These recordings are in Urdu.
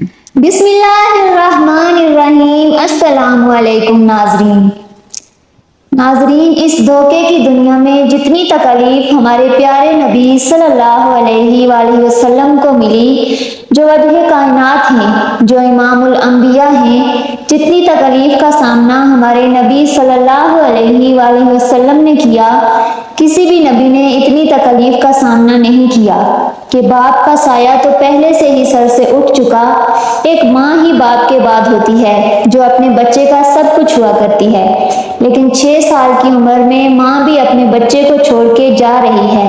بسم اللہ الرحمن الرحیم۔ السلام علیکم ناظرین، اس دھوکے کی دنیا میں جتنی تکلیف ہمارے پیارے نبی صلی اللہ علیہ وآلہ وسلم کو ملی، جو وجہ کائنات ہیں، جو امام الانبیاء ہیں، جتنی تکلیف کا سامنا ہمارے نبی صلی اللہ علیہ وآلہ وسلم نے کیا، کسی بھی نبی نے اتنی تکلیف کا سامنا نہیں کیا کہ باپ کا سایہ تو پہلے سے ہی سر سے اٹھ چکا، ایک ماں ہی باپ کے بعد ہوتی ہے جو اپنے بچے کا سب کچھ ہوا کرتی ہے، لیکن 6 سال کی عمر میں ماں بھی اپنے بچے کو چھوڑ کے جا رہی ہے،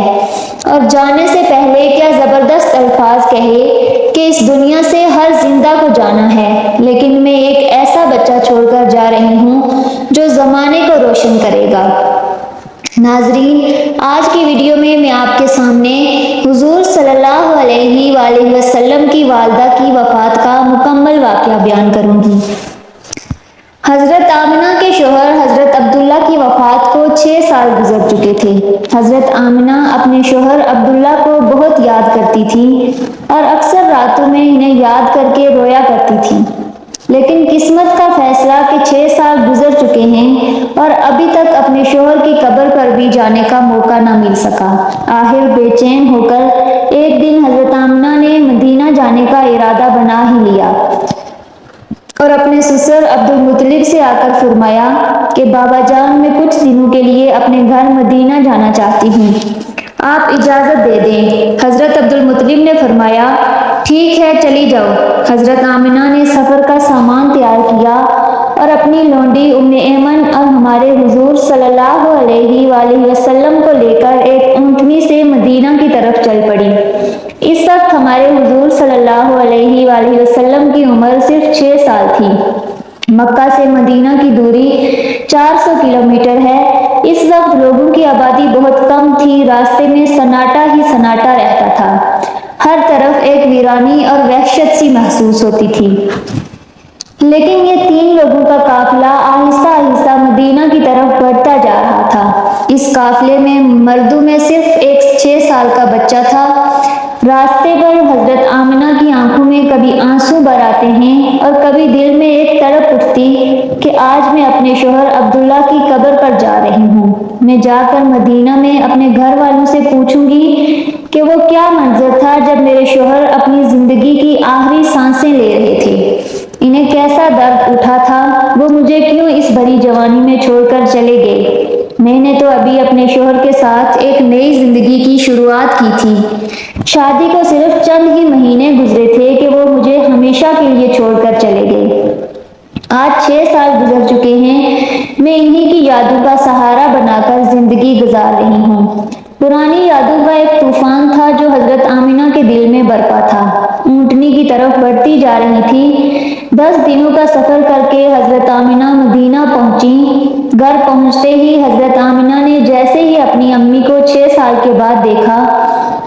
اور جانے سے پہلے کیا زبردست الفاظ کہے کہ اس دنیا سے ہر زندہ کو جانا ہے، لیکن میں ایک ایسا بچہ چھوڑ کر جا رہی ہوں جو زمانے کو روشن کرے گا۔ ناظرین، آج کی ویڈیو میں آپ کے سامنے حضور صلی اللہ علیہ وآلہ وسلم کی والدہ کی وفات کا مکمل واقعہ بیان کروں گی۔ حضرت آمنہ کے شوہر حضرت عبداللہ کی وفات کو 6 سال گزر چکے تھے۔ حضرت آمنہ اپنے شوہر عبداللہ کو بہت یاد کرتی تھی اور اکثر راتوں میں انہیں یاد کر کے رویا کرتی تھی، لیکن قسمت کا فیصلہ کہ 6 سال گزر چکے ہیں اور ابھی تک اپنے شوہر کی قبر پر بھی جانے کا موقع نہ مل سکا۔ آخر بے چین ہو کر ایک دن حضرت آمنہ نے مدینہ جانے کا ارادہ بنا ہی لیا اور اپنے سسر عبد المطلب سے آ کر فرمایا کہ بابا جان، میں کچھ دنوں کے لیے اپنے گھر مدینہ جانا چاہتی ہوں، آپ اجازت دے دیں۔ حضرت عبد المطلب نے فرمایا ٹھیک ہے، چلی جاؤ۔ حضرت آمنہ نے سفر کا سامان تیار کیا اور اپنی لونڈی ام ایمن اور ہمارے حضور صلی اللہ علیہ وآلہ وسلم کو لے کر ایک اونٹنی سے مدینہ کی طرف چل پڑی۔ اس وقت ہمارے حضور صلی اللہ علیہ وآلہ وسلم کی عمر صرف 6 سال تھی۔ مکہ سے مدینہ کی دوری 400 کلومیٹر ہے۔ اس وقت لوگوں کی آبادی بہت کم تھی، راستے میں سناٹا ہی سناٹا رہتا تھا، ہر طرف ایک ویرانی اور وحشت سی محسوس ہوتی تھی۔ لیکن یہ 3 لوگوں کا قافلہ آہستہ آہستہ مدینہ کی طرف بڑھتا جا رہا تھا۔ اس قافلے میں مردوں میں صرف ایک 6 سال کا بچہ تھا۔ راستے پر حضرت آمنہ کی آنکھوں میں کبھی آنسو بھر آتے ہیں اور کبھی دل میں ایک تڑپ اٹھتی کہ آج میں اپنے شوہر عبداللہ کی قبر پر جا رہی ہوں۔ میں جا کر مدینہ میں اپنے گھر والوں سے پوچھوں گی کہ وہ کیا منظر تھا جب میرے شوہر اپنی زندگی کی آخری سانسیں لے رہے تھے، انہیں کیسا درد اٹھا تھا، وہ مجھے کیوں اس بڑی جوانی میں چھوڑ کر چلے گئے۔ میں نے تو ابھی اپنے شوہر کے ساتھ ایک نئی زندگی کی شروعات کی تھی، شادی کو صرف چند ہی مہینے گزرے تھے کہ وہ مجھے ہمیشہ کے لیے چھوڑ کر چلے گئے۔ آج 6 سال گزر چکے ہیں، میں انہی کی یادوں کا سہارا بنا کر زندگی گزار رہی ہوں۔ پرانی یادوں کا ایک طوفان تھا جو حضرت آمنہ کے دل میں برپا تھا۔ اونٹنی کی طرف بڑھتی جا رہی تھی۔ 10 دنوں کا سفر کر کے حضرت آمنہ مدینہ پہنچی۔ گھر پہنچتے ہی حضرت آمنہ نے جیسے ہی اپنی امی کو 6 سال کے بعد دیکھا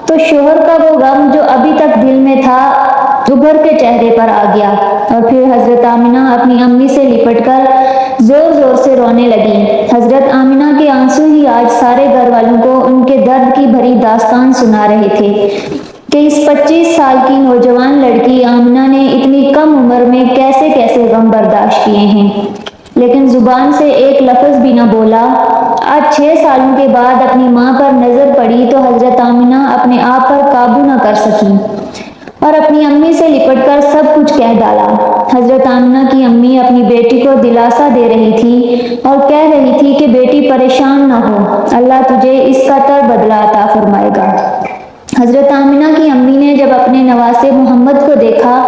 تو شوہر کا وہ غم جو ابھی تک دل میں تھا ابھر کے چہرے پر آ گیا، اور پھر حضرت آمنہ اپنی امی سے لپٹ کر زور زور سے رونے لگی۔ حضرت آمنہ کے آنسو ہی آج سارے گھر والوں کو ان کے درد کی بھری داستان سنا رہے تھے کہ اس 25 سال کی نوجوان لڑکی آمنہ نے اتنی کم عمر میں کیسے کیسے غم برداشت کیے ہیں، لیکن زبان سے ایک لفظ بھی نہ بولا۔ آج 6 سالوں کے بعد اپنی ماں پر نظر پڑی تو حضرت آمنہ اپنے آپ پر قابو نہ کر سکی اور اپنی امی سے لپٹ کر سب کچھ کہہ ڈالا۔ حضرت آمنہ کی امی اپنی بیٹی کو دلاسا دے رہی تھی اور کہہ رہی تھی کہ بیٹی پریشان نہ ہو، اللہ تجھے اس کا بدلہ عطا فرمائے گا۔ حضرت آمنہ کی امی نے جب اپنے نواسے محمد کو دیکھا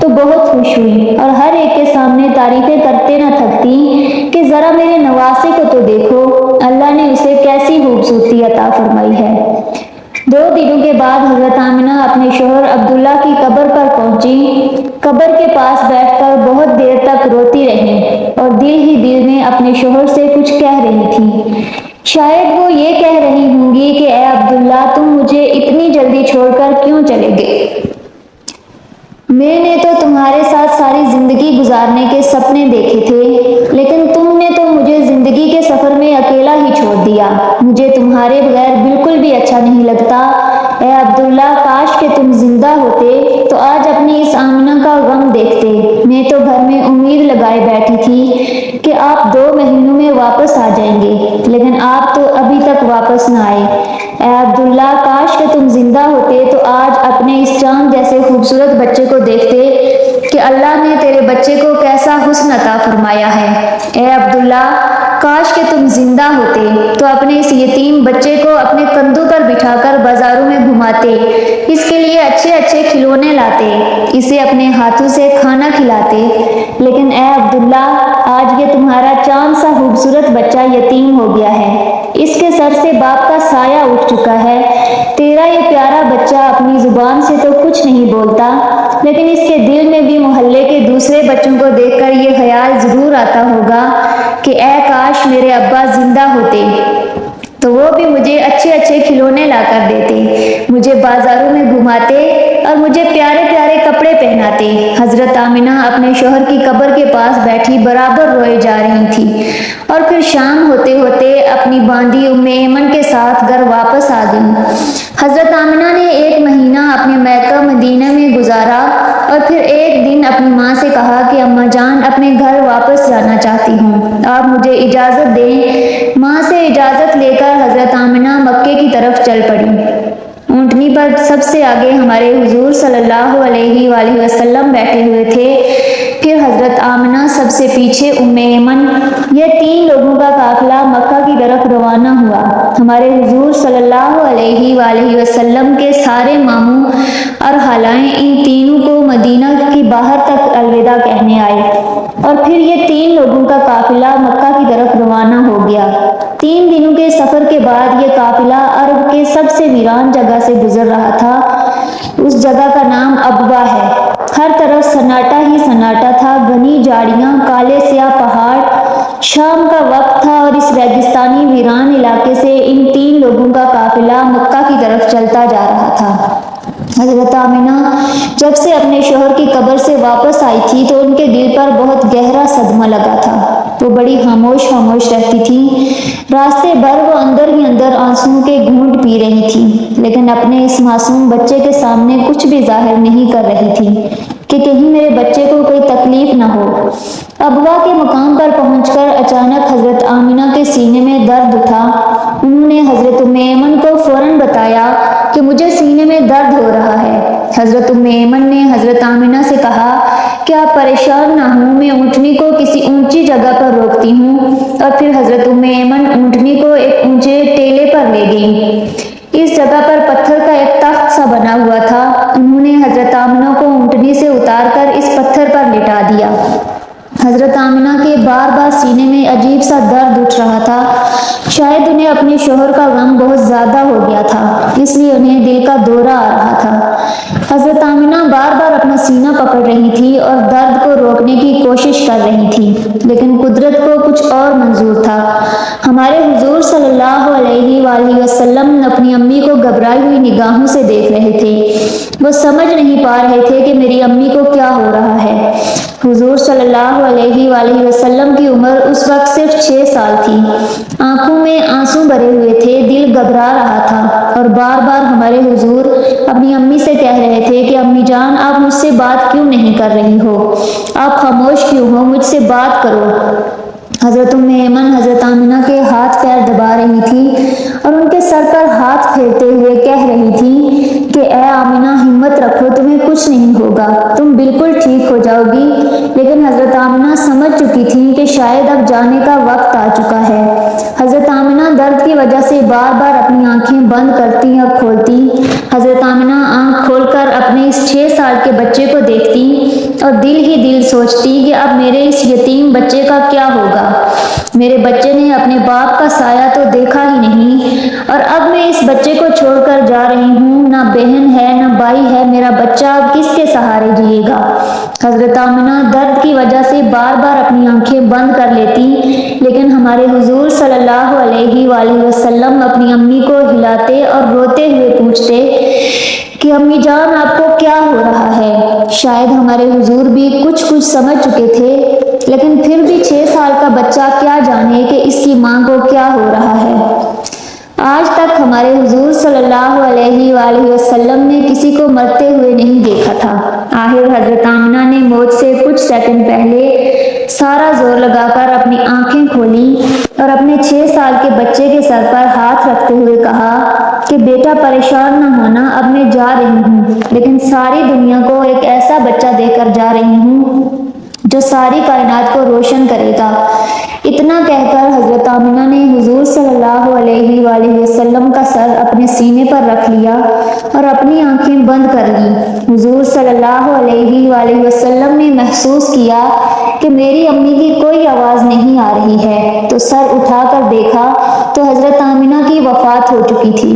تو بہت خوش ہوئی اور ہر ایک کے سامنے تعریفیں کرتے نہ تھکتی کہ ذرا میرے نواسے کو تو دیکھو، اللہ نے اسے کیسی خوبصورتی عطا فرمائی ہے۔ 2 دنوں کے بعد حضرت آمنہ اپنے شوہر عبداللہ کی قبر پر پہنچی۔ قبر کے پاس بیٹھ کر بہت دیر تک روتی رہی اور دل ہی دل میں اپنے شوہر سے کچھ کہہ رہی تھی۔ شاید وہ یہ کہہ رہی ہوں گی کہ اے عبداللہ، تم مجھے اتنی جلدی چھوڑ کر کیوں چلے گئے؟ میں نے تو تمہارے ساتھ ساری زندگی گزارنے کے سپنے دیکھے تھے، لیکن تم نے تو مجھے مجھے زندگی کے سفر میں اکیلا ہی چھوڑ دیا۔ مجھے تمہارے بغیر بالکل بھی اچھا نہیں لگتا۔ اے عبداللہ، کاش کہ تم زندہ ہوتے تو آج اپنی اس آمنہ کا غم دیکھتے۔ میں تو گھر میں امید لگائے بیٹھی تھی کہ آپ 2 مہینوں میں واپس آ جائیں گے، لیکن آپ تو ابھی تک واپس نہ آئے۔ اے عبداللہ، کاش کہ تم زندہ ہوتے تو آج اپنے اس چاند جیسے خوبصورت بچے کو دیکھتے کہ اللہ نے تیرے بچے کو کیسا حسن عطا فرمایا ہے۔ اے عبداللہ، کاش کہ تم زندہ ہوتے تو اپنے اس یتیم بچے کو اپنے کندھوں پر بٹھا کر بازاروں میں گھماتے، اس کے لیے اچھے اچھے کھلونے لاتے، اسے اپنے ہاتھوں سے کھانا کھلاتے، لیکن اے عبداللہ، آج یہ تمہارا چاند سا خوبصورت بچہ یتیم ہو گیا ہے۔ اس کے سر سے باپ کا سایہ اٹھ چکا ہے۔ تیرا یہ پیارا بچہ اپنی زبان سے تو کچھ نہیں بولتا، لیکن اس کے دل میں بھی محلے کے دوسرے بچوں کو دیکھ کر یہ خیال ضرور آتا ہوگا کہ اے کاش میرے ابا زندہ ہوتے تو وہ بھی مجھے اچھے اچھے کھلونے لا کر دیتے، مجھے بازاروں میں گھماتے اور مجھے پیارے پیارے کپڑے پہناتے۔ حضرت آمنہ اپنے شوہر کی قبر کے پاس بیٹھی برابر روئے جا رہی تھی اور پھر شام ہوتے ہوتے اپنی باندی ام ایمن کے ساتھ گھر واپس آ گئی۔ حضرت آمنہ نے 1 مہینہ اپنے میکہ مدینہ میں گزارا اور پھر ایک دن اپنی ماں سے کہا کہ اماں جان، اپنے گھر واپس جانا چاہتی ہوں، آپ مجھے اجازت دیں۔ ماں سے اجازت لے کر حضرت آمنہ مکے کی طرف چل پڑی۔ اونٹنی پر سب سے آگے ہمارے حضور صلی اللہ علیہ وآلہ وسلم بیٹھے ہوئے تھے، پھر حضرت آمنہ سب سے پیچھے ام ایمن۔ یہ 3 لوگوں کا قافلہ مکہ کی طرف روانہ ہوا۔ ہمارے حضور صلی اللہ علیہ وآلہ وسلم کے سارے ماموں اور خالائیں ان تینوں کو مدینہ کی باہر تک الوداع کہنے آئے اور پھر یہ 3 لوگوں کا قافلہ مکہ کی طرف روانہ ہو گیا۔ 3 دنوں کے سفر کے بعد یہ قافلہ عرب کے سب سے ویران جگہ سے گزر رہا تھا۔ اس جگہ کا نام ابوا ہے۔ ہر طرف سناٹا ہی سناٹا تھا، گھنی جھاڑیاں، کالے سیاہ پہاڑ۔ شام کا وقت تھا اور اس ریگستانی ویران علاقے سے ان 3 لوگوں کا قافلہ مکہ کی طرف چلتا جا رہا تھا۔ حضرت آمنہ جب سے اپنے شوہر کی قبر سے واپس آئی تھی تو ان کے دل پر بہت گہرا صدمہ لگا تھا۔ وہ بڑی خاموش خاموش رہتی تھی۔ راستے بھر وہ اندر ہی اندر آنسوؤں کے گھونٹ پی رہی تھی، لیکن اپنے اس معصوم بچے کے سامنے کچھ بھی ظاہر نہیں کر رہی تھی کہ کہیں میرے بچے کو کوئی تکلیف نہ ہو۔ ابوا کے مقام پر پہنچ کر اچانک حضرت آمنہ کے سینے میں درد اٹھا۔ انہوں نے حضرت ام ایمن کو فوراً بتایا کہ مجھے سینے میں درد ہو رہا ہے۔ حضرت ام ایمن نے حضرت آمنہ سے کہا کہ آپ پریشان نہ ہوں، میں اونٹنی کو کسی اونچی جگہ پر روکتی ہوں، اور پھر حضرت ام ایمن اونٹنی کو ایک اونچے ٹیلے پر لے گئی۔ اس جگہ پر پتھر کا ایک تخت سا بنا ہوا تھا۔ انہوں نے حضرت آمنہ کو اونٹنی سے اتار کر اس پتھر پر لٹا دیا۔ حضرت آمنہ کے بار بار سینے میں عجیب سا درد اٹھ رہا تھا۔ شاید انہیں اپنے شوہر کا غم بہت زیادہ ہو گیا تھا، اس لیے انہیں دل کا دورہ آ رہا تھا۔ حضرت آمنہ بار بار اپنا سینہ پکڑ رہی تھی اور درد کو روکنے کی کوشش کر رہی تھی، لیکن قدرت کو کچھ اور منظور تھا۔ ہمارے حضور صلی اللہ علیہ وآلہ وسلم اپنی امی کو گھبرائی ہوئی نگاہوں سے دیکھ رہے تھے۔ وہ سمجھ نہیں پا رہے تھے کہ میری امی کو کیا ہو رہا ہے۔ حضور صلی اللہ علیہ وآلہ وسلم کی عمر اس وقت صرف 6 سال تھی۔ آنکھوں میں آنسو بھرے ہوئے تھے، دل گھبرا رہا تھا اور بار بار ہمارے حضور اپنی امی سے کہہ رہے تھے کہ امی جان، آپ مجھ سے بات کیوں نہیں کر رہی ہو؟ آپ خاموش کیوں ہو؟ مجھ سے بات کرو۔ حضرت ام ایمن حضرت آمنہ کے ہاتھ پیر دبا رہی تھی اور ان کے سر پر ہاتھ پھیرتے ہوئے کہہ رہی تھی کہ اے آمنہ، ہمت رکھو، تمہیں کچھ نہیں ہوگا، تم بالکل ٹھیک ہو جاؤ گی۔ لیکن حضرت آمنہ سمجھ چکی تھی کہ شاید اب جانے کا وقت آ چکا ہے۔ حضرت آمنہ درد کی وجہ سے بار بار اپنی آنکھیں بند کرتی اور کھولتی۔ حضرت آمنہ آنکھ کھول کر اپنے اس 6 سال کے بچے کو دیکھتی اور دل ہی دل سوچتی کہ اب میرے اس یتیم بچے کا کیا ہوگا؟ میرے بچے نے اپنے باپ کا سایہ تو دیکھا ہی نہیں، اور اب میں اس بچے کو چھوڑ کر جا رہی ہوں، نہ بہن ہے نہ بھائی ہے، میرا بچہ اب کس کے سہارے جیے گا؟ حضرت آمنہ درد کی وجہ سے بار بار اپنی آنکھیں بند کر لیتی، لیکن ہمارے حضور صلی اللہ علیہ وآلہ وسلم اپنی امی کو ہلاتے اور روتے ہوئے پوچھتے کہ امی جان، آپ کو کیا ہو رہا ہے؟ شاید ہمارے حضور بھی کچھ سمجھ چکے تھے لیکن پھر بھی 6 سال کا بچہ کیا جانے کہ اس کی ماں کو کیا ہو رہا ہے۔ آج تک ہمارے حضور صلی اللہ علیہ وآلہ وسلم نے کسی کو مرتے ہوئے نہیں دیکھا تھا۔ آخر حضرت آمنہ نے موت سے کچھ سیکنڈ پہلے سارا زور لگا کر اپنی آنکھیں کھولیں اور اپنے 6 سال کے بچے کے سر پر ہاتھ رکھتے ہوئے کہا کہ بیٹا پریشان نہ ہونا، اب میں جا رہی ہوں، لیکن ساری دنیا کو ایک ایسا بچہ دے کر جا رہی ہوں جو ساری کائنات کو روشن کرے گا۔ اتنا کہہ کر حضرت آمنہ نے حضور صلی اللہ علیہ وآلہ وسلم کا سر اپنے سینے پر رکھ لیا اور اپنی آنکھیں بند کر لیں۔ حضور صلی اللہ علیہ وآلہ وسلم نے محسوس کیا کہ میری امی کی کوئی آواز نہیں آ رہی ہے، تو سر اٹھا کر دیکھا تو حضرت آمنہ کی وفات ہو چکی تھی۔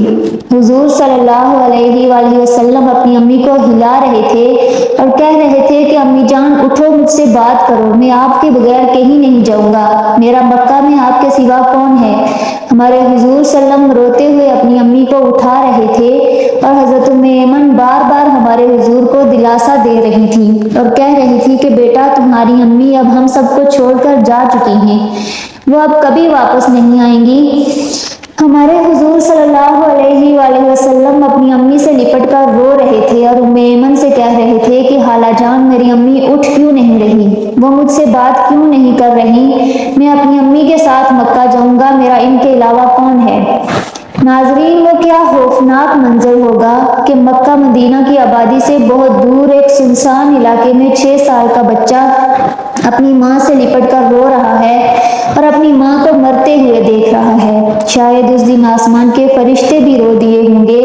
حضور صلی اللہ علیہ وآلہ وسلم اپنی امی کو ہلا رہے تھے اور کہہ رہے تھے کہ امی جان اٹھو، مجھ سے بات کرو، میں آپ کے بغیر کہیں نہیں جاؤں گا، میرا مکہ میں آپ کے سوا کون ہے۔ ہمارے حضور صلی اللہ علیہ وسلم روتے ہوئے اپنی امی کو اٹھا رہے تھے اور حضرت ام ایمن بار بار ہمارے حضور کو دلاسا دے رہی تھی اور کہہ رہی تھی کہ بیٹا تمہاری امی اب ہم سب کو چھوڑ کر جا چکی ہیں، وہ اب کبھی واپس نہیں آئیں گی۔ ہمارے حضور صلی اللہ علیہ وآلہ وسلم اپنی امی سے لپٹ کر رو رہے تھے اور ام ایمن سے کہہ رہے تھے کہ خالہ جان میری امی اٹھ کیوں نہیں رہی، وہ مجھ سے بات کیوں نہیں کر رہی، میں اپنی امی کے ساتھ مکہ جاؤں گا، میرا ان کے علاوہ کون ہے۔ ناظرین، وہ کیا خوفناک منظر ہوگا کہ مکہ مدینہ کی آبادی سے بہت دور ایک سنسان علاقے میں 6 سال کا بچہ اپنی ماں سے لپٹ کر رو رہا ہے اور اپنی ماں کو مرتے ہوئے دیکھ رہا ہے۔ شاید اس دن آسمان کے فرشتے بھی رو دیے ہوں گے۔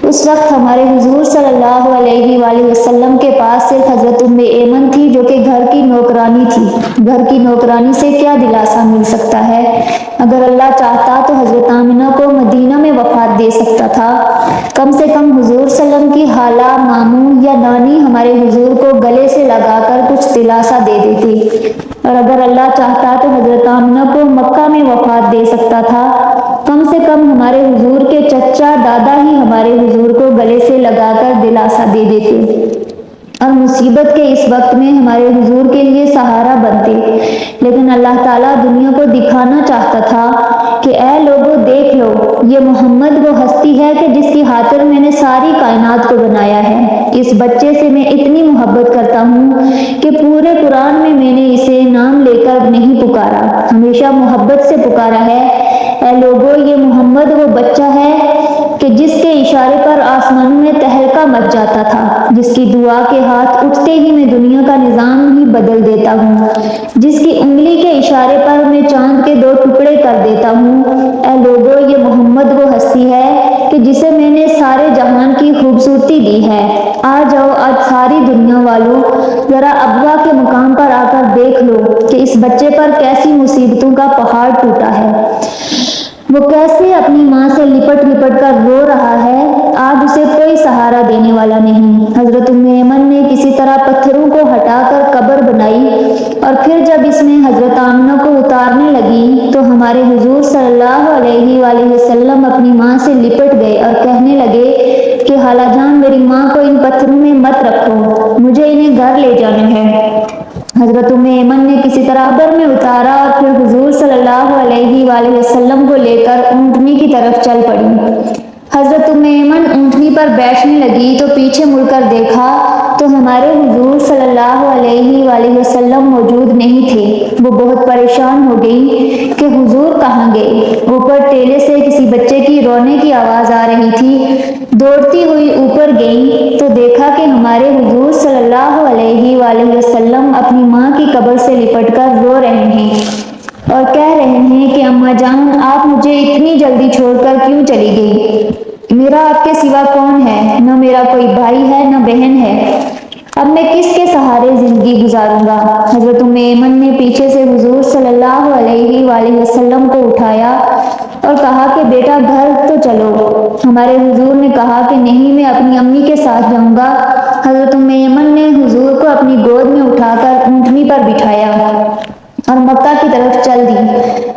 اس وقت ہمارے حضور صلی اللہ علیہ وآلہ وسلم کے پاس صرف حضرت ام ایمن تھی جو کہ گھر کی نوکرانی تھی۔ گھر کی نوکرانی سے کیا دلاسا مل سکتا ہے؟ اگر اللہ چاہتا تو حضرت آمنہ کو مدینہ میں وفات دے سکتا تھا۔ کم سے کم حضور صلی اللہ علیہ وسلم کی خالہ، ماموں یا نانی ہمارے حضور کو گلے سے لگا کر کچھ دلاسا دے دیتی، اور اگر اللہ چاہتا تو حضرت آمنہ کو مکہ میں وفات دے سکتا تھا۔ کم سے کم ہمارے حضور کے چچا دادا ہی ہمارے حضور کو گلے سے لگا کر دلاسا دے دیتے اور مصیبت کے اس وقت میں ہمارے حضور کے لیے سہارا بنتے۔ لیکن اللہ تعالیٰ دنیا کو دکھانا چاہتا تھا کہ اے لوگوں دیکھ لو، یہ محمد وہ ہستی ہے کہ جس کی خاطر میں نے ساری کائنات کو بنایا ہے۔ اس بچے سے میں اتنی محبت کرتا ہوں کہ پورے قرآن میں نے اسے نام لے کر نہیں پکارا، ہمیشہ محبت سے پکارا ہے۔ اے لوگوں، یہ محمد وہ بچہ ہے کہ جس کے اشارے پر آسمانوں میں تہلکہ مچ جاتا تھا، جس کی دعا کے ہاتھ اٹھتے ہی میں دنیا کا نظام ہی بدل دیتا ہوں، جس کی انگلی کے اشارے پر میں چاند کے 2 ٹکڑے کر دیتا ہوں۔ اے لوگوں، یہ محمد وہ ہستی ہے کہ جسے میں نے سارے جہان کی خوبصورتی دی ہے۔ آ جاؤ آج ساری دنیا والوں، ذرا ابوا کے مقام پر آ کر دیکھ لو کہ اس بچے پر کیسی مصیبتوں کا پہاڑ ٹوٹا ہے، وہ کیسے اپنی ماں سے لپٹ لپٹ کر رو رہا ہے، آج اسے کوئی سہارا دینے والا نہیں۔ حضرت ام ایمن نے کسی طرح پتھروں کو ہٹا کر قبر بنائی اور پھر جب اس میں حضرت آمنہ کو اتارنے لگی تو ہمارے حضور صلی اللہ علیہ وآلہ وسلم اپنی ماں سے لپٹ گئے اور کہنے لگے کہ خالہ جان میری ماں کو ان پتھروں میں مت رکھو، مجھے انہیں گھر لے جانا ہے۔ حضرت ام ایمن نے کسی طرح قبر میں اتارا اور پھر حضور صلی اللہ علیہ وآلہ وسلم کو لے کر اونٹنی کی طرف چل پڑی۔ حضرت ام ایمن اونٹنی پر بیٹھنے لگی تو پیچھے مڑ کر دیکھا تو ہمارے حضور صلی اللہ علیہ وآلہ وسلم موجود نہیں تھے۔ وہ بہت پریشان ہو گئی کہ حضور کہاں گئے۔ اوپر ٹیلے سے کسی بچے کی رونے کی آواز آ رہی تھی۔ دوڑتی ہوئی اوپر گئی تو دیکھا کہ ہمارے حضور صلی اللہ علیہ وآلہ وسلم اپنی ماں کی قبر سے لپٹ کر رو رہے ہیں اور کہہ رہے ہیں کہ اماں جان آپ مجھے اتنی جلدی چھوڑ کر کیوں چلی گئی، میرا آپ کے سوا کون ہے، نہ میرا کوئی بھائی ہے نہ بہن ہے، اب میں کس کے سہارے زندگی گزاروں گا۔ حضرت ام ایمن نے پیچھے سے حضور صلی اللہ علیہ وآلہ وسلم کو اٹھایا اور کہا کہ بیٹا گھر تو چلو۔ ہمارے حضور نے کہا کہ نہیں، میں اپنی امی کے ساتھ جاؤں گا۔ حضرت ام ایمن نے حضور کو اپنی گود میں اٹھا کر اونٹنی پر بٹھایا اور مکہ کی طرف چل دی۔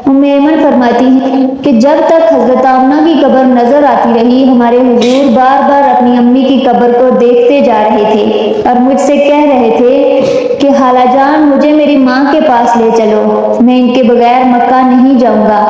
ام ایمن فرماتی ہیں کہ جب تک حضرت آمنہ کی قبر نظر آتی رہی، ہمارے حضور بار بار اپنی امی کی قبر کو دیکھتے جا رہے تھے اور مجھ سے کہہ رہے تھے کہ خالہ جان مجھے میری ماں کے پاس لے چلو، میں ان کے بغیر مکہ نہیں جاؤں گا۔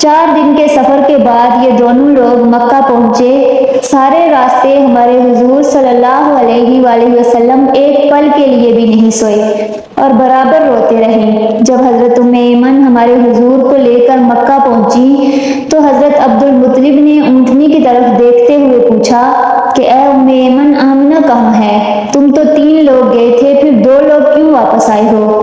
4 دن کے سفر کے بعد یہ دونوں لوگ مکہ پہنچے۔ سارے راستے ہمارے حضور صلی اللہ علیہ وآلہ وسلم ایک پل کے لیے بھی نہیں سوئے اور برابر روتے رہے۔ جب حضرت ام ایمن ہمارے حضور کو لے کر مکہ پہنچی تو حضرت عبد المطلب نے اونٹنی کی طرف دیکھتے ہوئے پوچھا کہ اے ام ایمن، آمنہ کہاں ہے؟ تم تو 3 لوگ گئے تھے، پھر 2 لوگ کیوں واپس آئے ہو؟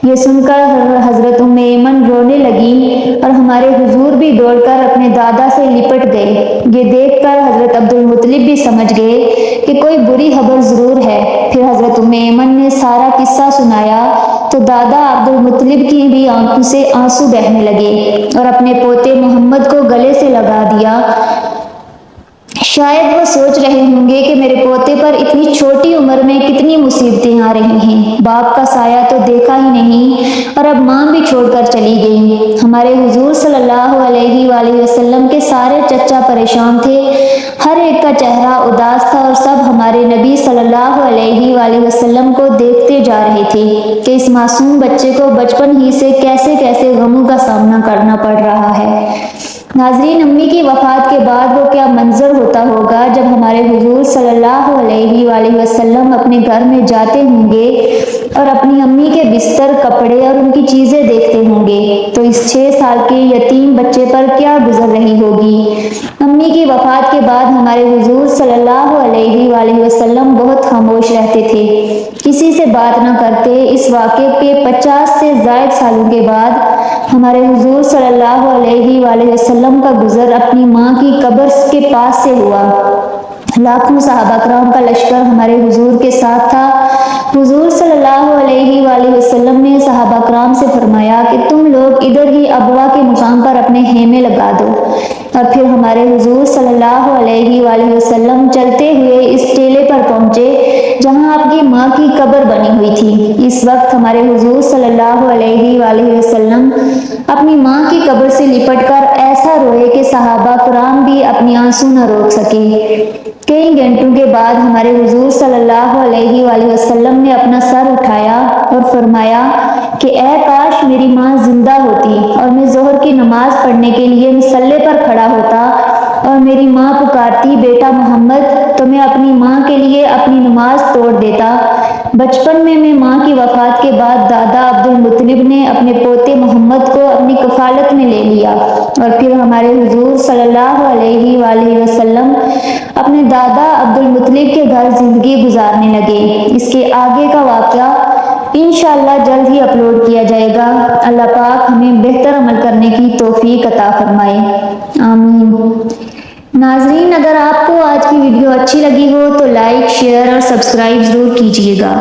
یہ سن کر حضرت ام ایمن رونے لگی اور ہمارے حضور بھی دوڑ کر اپنے دادا سے لپٹ گئے۔ یہ دیکھ کر حضرت عبد المطلب بھی سمجھ گئے کہ کوئی بری خبر ضرور ہے۔ پھر حضرت ام ایمن نے سارا قصہ سنایا تو دادا عبد المطلب کی بھی آنکھوں سے آنسو بہنے لگے اور اپنے پوتے محمد کو گلے سے لگا دیا۔ شاید وہ سوچ رہے ہوں گے کہ میرے پوتے پر اتنی چھوٹی عمر میں کتنی مصیبتیں آ رہی ہیں، باپ کا سایہ تو دیکھا ہی نہیں اور اب ماں بھی چھوڑ کر چلی گئی۔ ہمارے حضور صلی اللہ علیہ وآلہ وسلم کے سارے چچا پریشان تھے، ہر ایک کا چہرہ اداس تھا اور سب ہمارے نبی صلی اللہ علیہ وآلہ وسلم کو دیکھتے جا رہے تھے کہ اس معصوم بچے کو بچپن ہی سے کیسے کیسے غموں کا سامنا کرنا پڑ رہا ہے۔ ناظرین، امی کی وفات کے بعد وہ کیا منظر ہوتا ہوگا جب ہمارے حضور صلی اللہ علیہ وآلہ وسلم اپنے گھر میں جاتے ہوں گے اور اپنی امی کے بستر، کپڑے اور ان کی چیزیں دیکھتے ہوں گے تو اس 6 سال کے یتیم بچے پر کیا گزر رہی ہوگی۔ امی کی وفات کے بعد ہمارے حضور صلی اللہ علیہ وآلہ وسلم بہت خاموش رہتے تھے، کسی سے بات نہ کرتے۔ اس واقعے کے 50 سے زائد سالوں کے بعد ہمارے حضور صلی اللہ علیہ وآلہ وسلم کا گزر اپنی ماں کی قبر کے پاس سے ہوا۔ لاکھوں صحابہ کرام کا لشکر ہمارے حضور کے ساتھ تھا۔ حضور صلی اللہ علیہ وآلہ وسلم نے صحابہ کرام سے فرمایا کہ تم لوگ ادھر ہی ابوا کے مقام پر اپنے خیمے لگا دو، اور پھر ہمارے حضور صلی اللہ علیہ وآلہ وسلم چلتے ہوئے اس ٹیلے پر پہنچے جہاں آپ کی ماں کی قبر بنی ہوئی تھی۔ اس وقت ہمارے حضور صلی اللہ علیہ وآلہ وسلم اپنی ماں کی قبر سے لپٹ کر ایسا روئے کہ صحابہ کرام بھی اپنی آنسو نہ روک سکے۔ کئی گھنٹوں کے بعد ہمارے حضور صلی اللہ علیہ وآلہ وسلم نے اپنا سر اٹھایا اور فرمایا کہ اے کاش میری ماں زندہ ہوتی اور میں ظہر کی نماز پڑھنے کے لیے مصلے پر کھڑا ہوتا اور میری ماں پکارتی بیٹا محمد، تو میں اپنی ماں کے لیے اپنی نماز توڑ دیتا۔ بچپن میں ماں کی وفات کے بعد دادا عبد المطلب نے اپنے پوتے محمد کو اپنی کفالت میں لے لیا اور پھر ہمارے حضور صلی اللہ علیہ وآلہ وسلم اپنے دادا عبد المطلب کے گھر زندگی گزارنے لگے۔ اس کے آگے کا واقعہ انشاءاللہ جلد ہی اپلوڈ کیا جائے گا۔ اللہ پاک ہمیں بہتر عمل کرنے کی توفیق عطا فرمائے، آمین۔ ناظرین، اگر آپ کو آج کی ویڈیو اچھی لگی ہو تو لائک، شیئر اور سبسکرائب ضرور کیجیے گا۔